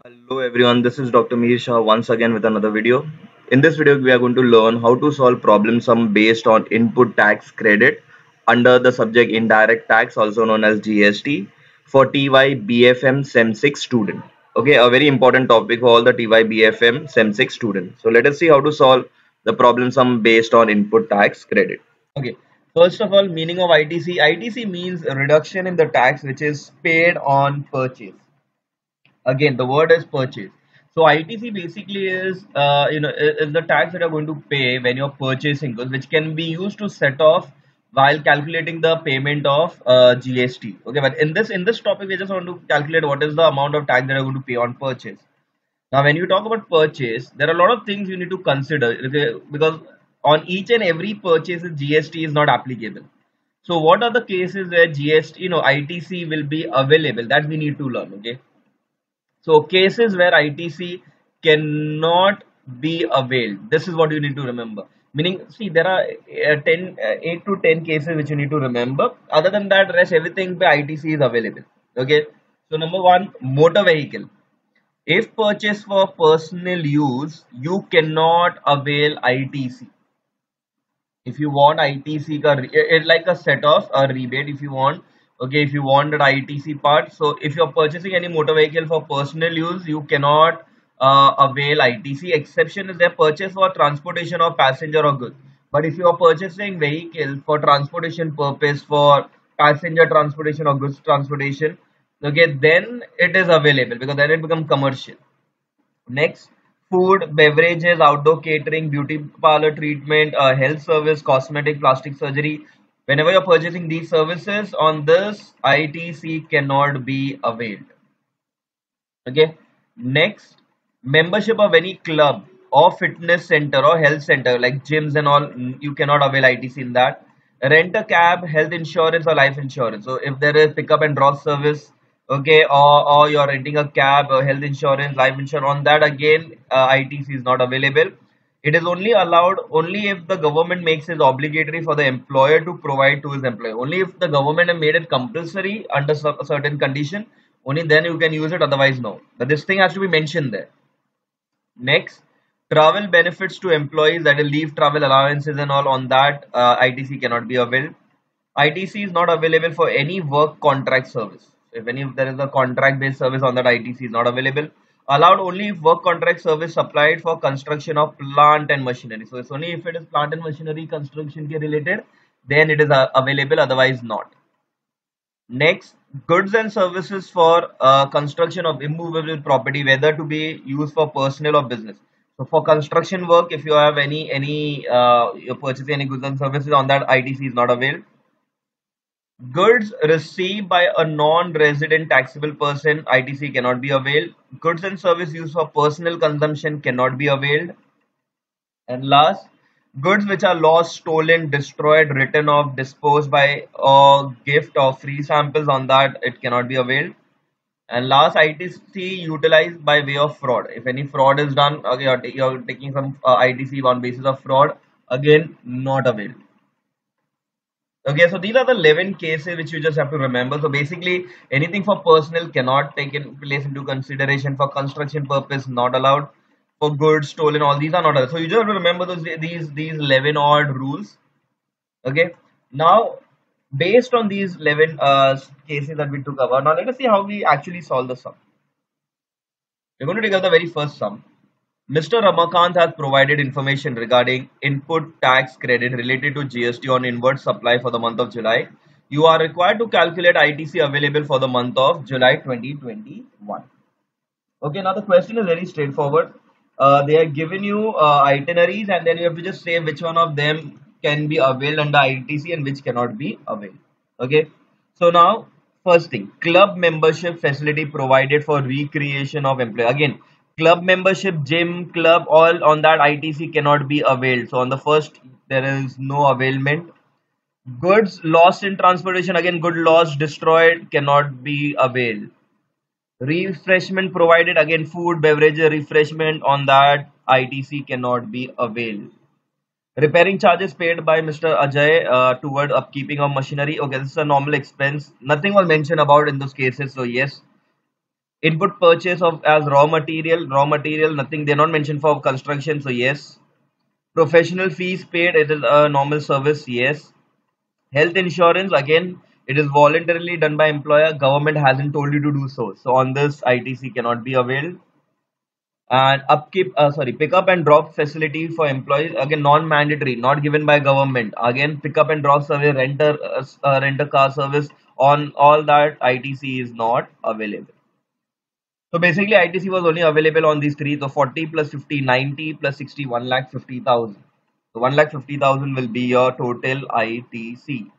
Hello everyone, this is Dr.Mihir Shah once again with another video. In this video, we are going to learn how to solve problem sum based on input tax credit under the subject indirect tax, also known as GST, for TYBFM SEM 6 student. Okay, a very important topic for all the TYBFM SEM 6 students. So let us see how to solve the problem sum based on input tax credit. Okay, first of all, meaning of ITC. ITC means a reduction in the tax which is paid on purchase. Again, the word is purchase. So ITC basically is is the tax that you're going to pay when you're purchasing goods, which can be used to set off while calculating the payment of GST. Okay, but in this topic, we just want to calculate what is the amount of tax that you're going to pay on purchase. Now, when you talk about purchase, there are a lot of things you need to consider, okay, because on each and every purchase, GST is not applicable. So, what are the cases where GST, ITC will be available? That we need to learn. Okay. So cases where ITC cannot be availed. This is what you need to remember. Meaning, see, there are 8 to 10 cases which you need to remember. Other than that, rest everything by ITC is available. Okay. So number one, motor vehicle. If purchased for personal use, you cannot avail ITC. If you want ITC it's like a set off a rebate if you want. Okay, if you want that ITC part, so if you're purchasing any motor vehicle for personal use, you cannot avail ITC. Exception is their purchase for transportation of passenger or goods. But if you are purchasing vehicle for transportation purpose, for passenger transportation or goods transportation, okay, then it is available because then it becomes commercial. Next, food, beverages, outdoor catering, beauty parlor treatment, health service, cosmetic, plastic surgery. Whenever you're purchasing these services on this, ITC cannot be availed. Okay. Next, membership of any club or fitness center or health center like gyms and all, you cannot avail ITC in that. Rent a cab, health insurance or life insurance. So if there is pickup and drop service, okay, or you're renting a cab or health insurance, life insurance, on that again, ITC is not available. It is only allowed only if the government makes it obligatory for the employer to provide to his employee. Only if the government have made it compulsory under a certain condition, only then you can use it, otherwise no. But this thing has to be mentioned there. Next, travel benefits to employees, that is leave travel allowances and all, on that ITC cannot be availed. ITC is not available for any work contract service. If there is a contract based service, on that ITC is not available. Allowed only if work contract service supplied for construction of plant and machinery. So it's only if it is plant and machinery construction related, then it is available, otherwise not. Next, goods and services for construction of immovable property, whether to be used for personal or business. So for construction work, if you have you're purchasing any goods and services, on that ITC is not available. Goods received by a non-resident taxable person, ITC cannot be availed. Goods and service used for personal consumption cannot be availed. And last, goods which are lost, stolen, destroyed, written off, disposed by, or gift or free samples, on that it cannot be availed. And last, ITC utilized by way of fraud. If any fraud is done, okay, you're taking some ITC on basis of fraud, again not availed. Okay, so these are the 11 cases which you just have to remember. So basically, anything for personal cannot take in place into consideration. For construction purpose, not allowed. For goods stolen, all these are not allowed. So you just have to remember these 11 odd rules. Okay. Now, based on these 11 cases that we took about, now let us see how we actually solve the sum. We're going to take out the very first sum. Mr. Ramakant has provided information regarding input tax credit related to GST on inward supply for the month of July. You are required to calculate ITC available for the month of July 2021. Okay, now the question is very straightforward. They are given you itineraries, and then you have to just say which one of them can be availed under ITC and which cannot be availed. Okay, so now first thing, club membership facility provided for recreation of employee. Again, club membership, gym, club, all on that ITC cannot be availed. So on the first, there is no availment. Goods lost in transportation, again, good lost, destroyed, cannot be availed. Refreshment provided, again, food, beverage, refreshment, on that ITC cannot be availed. Repairing charges paid by Mr. Ajay toward upkeeping of machinery. Okay, this is a normal expense. Nothing was mentioned about in those cases, so yes. Input purchase of as raw material, nothing, they're not mentioned for construction, so yes. Professional fees paid, it is a normal service, yes. Health insurance, again, it is voluntarily done by employer, government hasn't told you to do so. So on this, ITC cannot be availed. And pick up and drop facility for employees, again non-mandatory, not given by government. Again, pick up and drop service, rent a car service, on all that ITC is not available. So basically, ITC was only available on these three. So 40 plus 50, 90 plus 60, 1,50,000. So 1,50,000 will be your total ITC.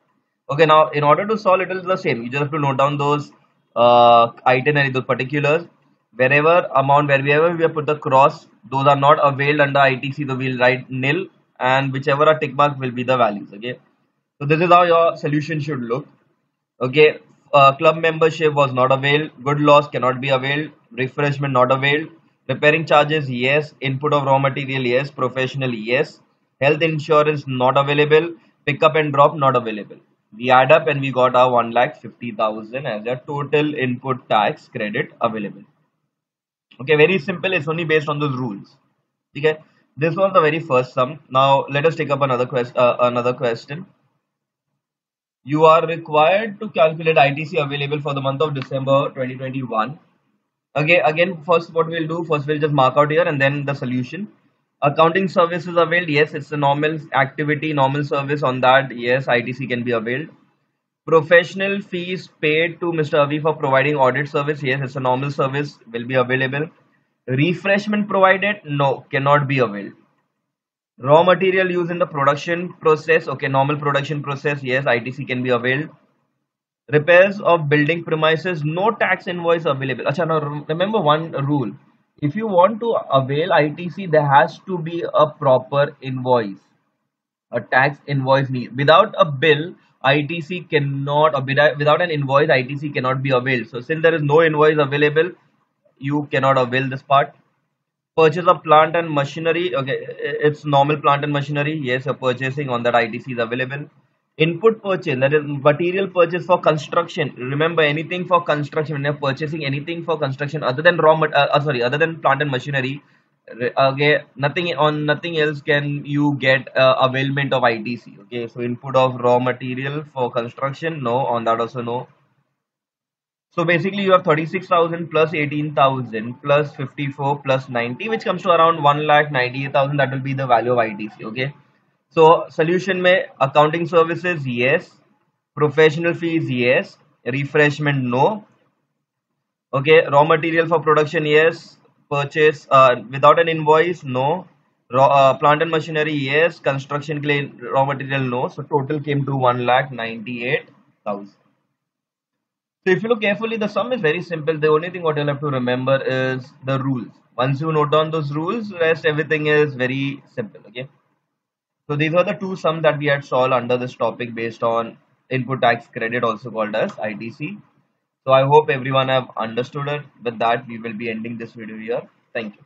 Okay, now in order to solve it is the same. You just have to note down those itinerary, those particulars. Wherever we have put the cross, those are not availed under ITC, so we'll write nil, and whichever are tick mark will be the values. Okay, so this is how your solution should look. Okay, club membership was not availed. Good loss cannot be availed. Refreshment not availed. Repairing charges, yes. Input of raw material, yes. Professional, yes. Health insurance not available. Pickup and drop not available. We add up and we got our 1,50,000 as a total input tax credit available. Okay, very simple. It's only based on those rules. Okay, this was the very first sum. Now let us take up another question. You are required to calculate ITC available for the month of December 2021. Okay, again, first what we'll do, first we'll just mark out here and then the solution. Accounting services availed, yes, it's a normal activity, normal service on that, yes, ITC can be availed. Professional fees paid to Mr. Avi for providing audit service, yes, it's a normal service, will be available. Refreshment provided, no, cannot be availed. Raw material used in the production process, okay, normal production process, yes, ITC can be availed. Repairs of building premises, no tax invoice available. Acha, now remember one rule. If you want to avail ITC, there has to be a proper invoice, a tax invoice need. Without a bill, ITC cannot, or without an invoice, ITC cannot be availed. So since there is no invoice available, you cannot avail this part. Purchase of plant and machinery, okay, it's normal plant and machinery, yes, you're purchasing on that, ITC is available. Input purchase, that is material purchase for construction. Remember, anything for construction, when you're purchasing anything for construction other than other than plant and machinery, okay, nothing else can you get availment of ITC. Okay, so input of raw material for construction, no, on that also no. So basically you have 36,000 plus 18,000 plus 54 plus 90, which comes to around 1,98,000. That will be the value of ITC. Okay. So solution में accounting services, yes. Professional fees, yes. Refreshment, no. Okay. Raw material for production, yes. Purchase without an invoice, no. Plant and machinery, yes. Construction claim, raw material, no. So total came to 1,98,000. So if you look carefully, the sum is very simple. The only thing what you'll have to remember is the rules. Once you note down those rules, rest everything is very simple. Okay. So these are the two sums that we had solved under this topic based on input tax credit, also called as ITC. So I hope everyone have understood it. With that, we will be ending this video here. Thank you.